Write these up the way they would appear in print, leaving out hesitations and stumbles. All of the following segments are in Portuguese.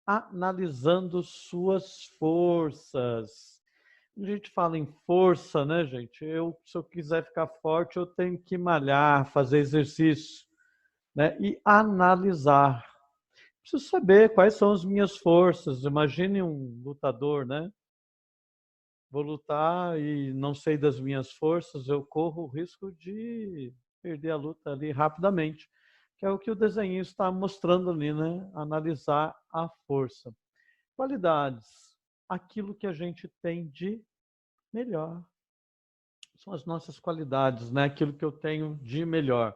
analisando suas forças. A gente fala em força, né, gente? Se eu quiser ficar forte, eu tenho que malhar, fazer exercício, né? E analisar. Preciso saber quais são as minhas forças. Imagine um lutador, né? Vou lutar e não sei das minhas forças, eu corro o risco de perder a luta ali rapidamente, que é o que o desenho está mostrando ali, né? Analisar a força. Qualidades, aquilo que a gente tem de melhor. São as nossas qualidades, né? Aquilo que eu tenho de melhor.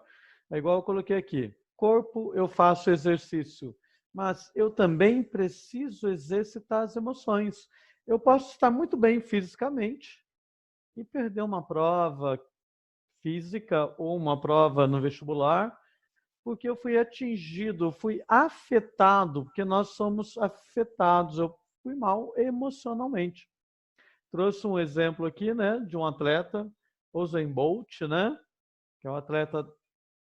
É igual eu coloquei aqui. Corpo, eu faço exercício, mas eu também preciso exercitar as emoções. Eu posso estar muito bem fisicamente e perder uma prova física ou uma prova no vestibular, porque eu fui atingido, fui afetado, porque nós somos afetados. Eu fui mal emocionalmente. Trouxe um exemplo aqui, né, de um atleta, Usain Bolt, né, que é um atleta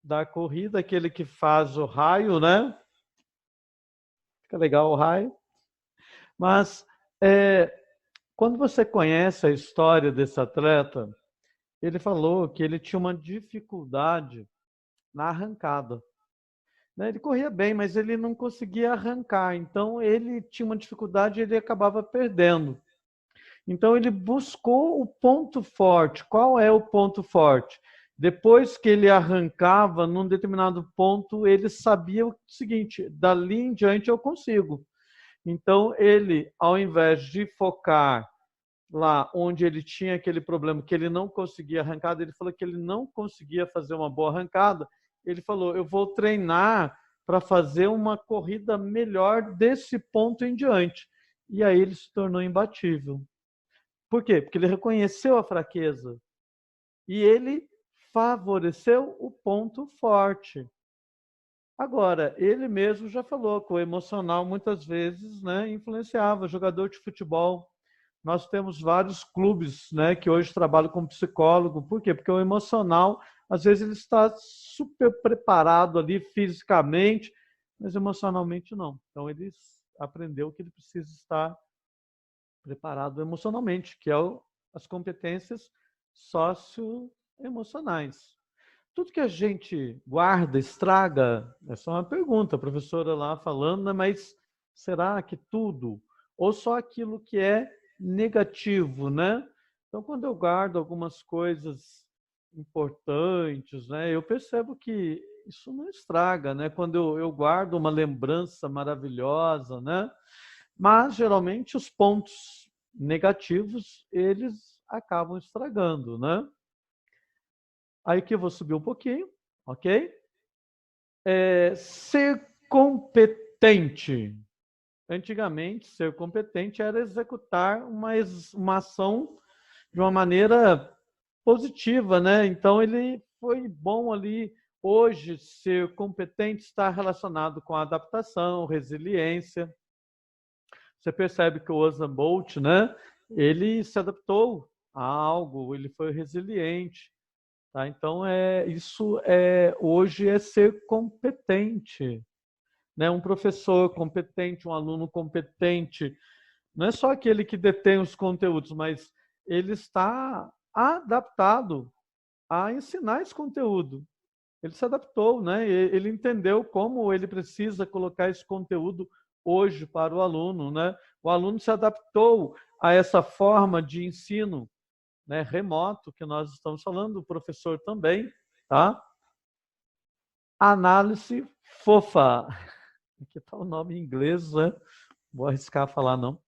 da corrida, aquele que faz o raio, né? Fica legal o raio. Mas quando você conhece a história desse atleta, ele falou que ele tinha uma dificuldade na arrancada. Né? Ele corria bem, mas ele não conseguia arrancar. Então ele tinha uma dificuldade e ele acabava perdendo. Então ele buscou o ponto forte. Qual é o ponto forte? Depois que ele arrancava, num determinado ponto, ele sabia o seguinte: dali em diante eu consigo. Então ele, ao invés de focar lá onde ele tinha aquele problema que ele não conseguia arrancada, ele falou que ele não conseguia fazer uma boa arrancada. Ele falou: eu vou treinar para fazer uma corrida melhor desse ponto em diante. E aí ele se tornou imbatível. Por quê? Porque ele reconheceu a fraqueza e ele favoreceu o ponto forte. Agora, ele mesmo já falou que o emocional muitas vezes, né, influenciava jogador de futebol. Nós temos vários clubes, né, que hoje trabalham com psicólogo. Por quê? Porque o emocional, às vezes, ele está super preparado ali fisicamente, mas emocionalmente não. Então, ele aprendeu que ele precisa estar preparado emocionalmente, que é as competências socioemocionais. Tudo que a gente guarda, estraga, é só uma pergunta, a professora lá falando, né? Mas será que tudo? Ou só aquilo que é negativo, né? Então, quando eu guardo algumas coisas importantes, né? Eu percebo que isso não estraga, né? Quando eu guardo uma lembrança maravilhosa, né? Mas, geralmente, os pontos negativos, eles acabam estragando, né? Aí que eu vou subir um pouquinho, ok? Ser competente. Antigamente, ser competente era executar uma ação de uma maneira positiva, né? Então, ele foi bom ali. Hoje, ser competente está relacionado com adaptação, resiliência. Você percebe que o Usain Bolt, né? Ele se adaptou a algo, ele foi resiliente. Tá? Então, hoje é ser competente. Né? Um professor competente, um aluno competente, não é só aquele que detém os conteúdos, mas ele está adaptado a ensinar esse conteúdo. Ele se adaptou, né? Ele entendeu como ele precisa colocar esse conteúdo hoje para o aluno, né? O aluno se adaptou a essa forma de ensino, né, remoto que nós estamos falando, o professor também, tá? Análise fofa. Aqui está o nome em inglês, né? Vou arriscar falar não,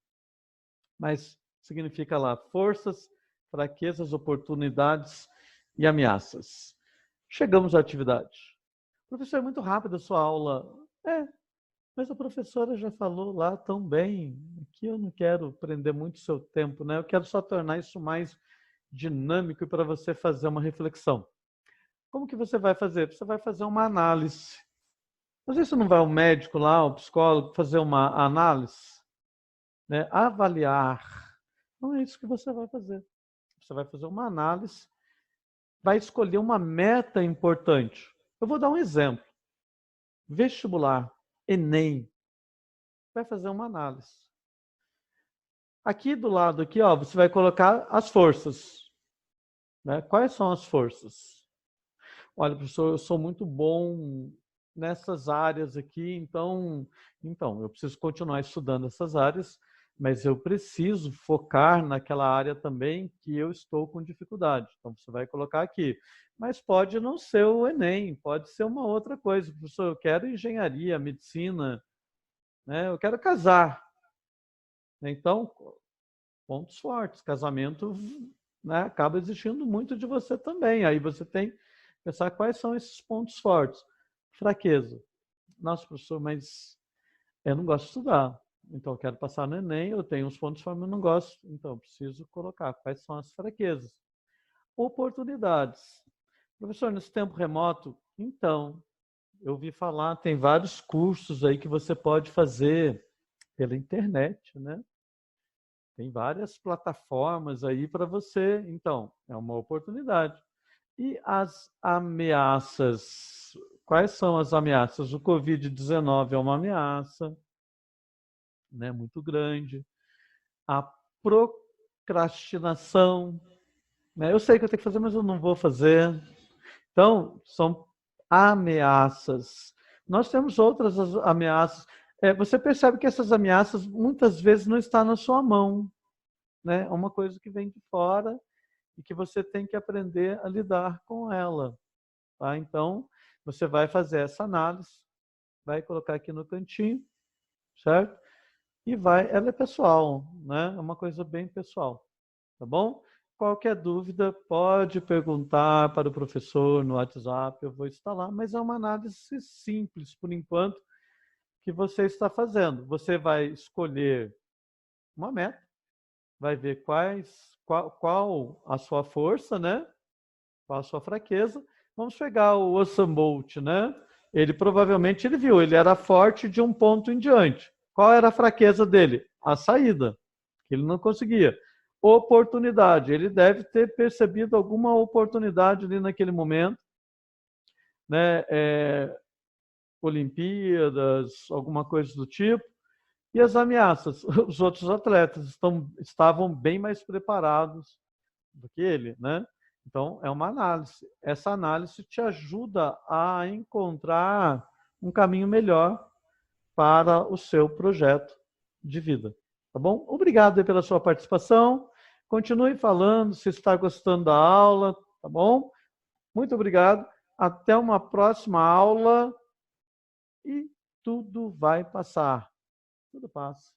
mas significa lá forças, fraquezas, oportunidades e ameaças. Chegamos à atividade. Professor, é muito rápido a sua aula. Mas a professora já falou lá tão bem. Aqui eu não quero prender muito o seu tempo, né? Eu quero só tornar isso mais dinâmico para você fazer uma reflexão. Como que você vai fazer? Você vai fazer uma análise. Às vezes você não vai ao médico lá, ao psicólogo, fazer uma análise, né? Avaliar. Não é isso que você vai fazer. Você vai fazer uma análise, vai escolher uma meta importante. Eu vou dar um exemplo. Vestibular, Enem. vai fazer uma análise. Aqui do lado, aqui, ó, você vai colocar as forças. Né? Quais são as forças? Olha, professor, eu sou muito bom nessas áreas aqui, então eu preciso continuar estudando essas áreas, mas eu preciso focar naquela área também que eu estou com dificuldade. Então, você vai colocar aqui. Mas pode não ser o Enem, pode ser uma outra coisa. Professor, eu quero engenharia, medicina, né? Eu quero casar. Então, pontos fortes. Casamento, né, acaba exigindo muito de você também. Aí você tem que pensar quais são esses pontos fortes. Fraqueza. Nossa, professor, mas eu não gosto de estudar. Então, eu quero passar no Enem, eu tenho uns pontos fortes, mas não gosto. Então, eu preciso colocar quais são as fraquezas. Oportunidades. Professor, nesse tempo remoto, então, eu ouvi falar, tem vários cursos aí que você pode fazer pela internet, né? Tem várias plataformas aí para você. Então, é uma oportunidade. E as ameaças? Quais são as ameaças? O Covid-19 é uma ameaça, né, muito grande. A procrastinação, né? Eu sei que eu tenho que fazer, mas eu não vou fazer. Então, são ameaças. Nós temos outras ameaças. Você percebe que essas ameaças muitas vezes não estão na sua mão, né? É uma coisa que vem de fora e que você tem que aprender a lidar com ela. Tá? Então, você vai fazer essa análise, vai colocar aqui no cantinho, certo? E ela é pessoal, né? É uma coisa bem pessoal, tá bom? Qualquer dúvida, pode perguntar para o professor no WhatsApp, eu vou estar lá, mas é uma análise simples, por enquanto, que você está fazendo. Você vai escolher uma meta, vai ver qual a sua força, né? Qual a sua fraqueza. Vamos pegar o Usain Bolt, né? Ele viu, ele era forte de um ponto em diante. Qual era a fraqueza dele? A saída, que ele não conseguia. Oportunidade, ele deve ter percebido alguma oportunidade ali naquele momento, né? Olimpíadas, alguma coisa do tipo. E as ameaças? Os outros atletas estavam bem mais preparados do que ele, né? Então, é uma análise. Essa análise te ajuda a encontrar um caminho melhor para o seu projeto de vida. Tá bom? Obrigado pela sua participação. Continue falando se está gostando da aula, tá bom? Muito obrigado. Até uma próxima aula e tudo vai passar. Tudo passa.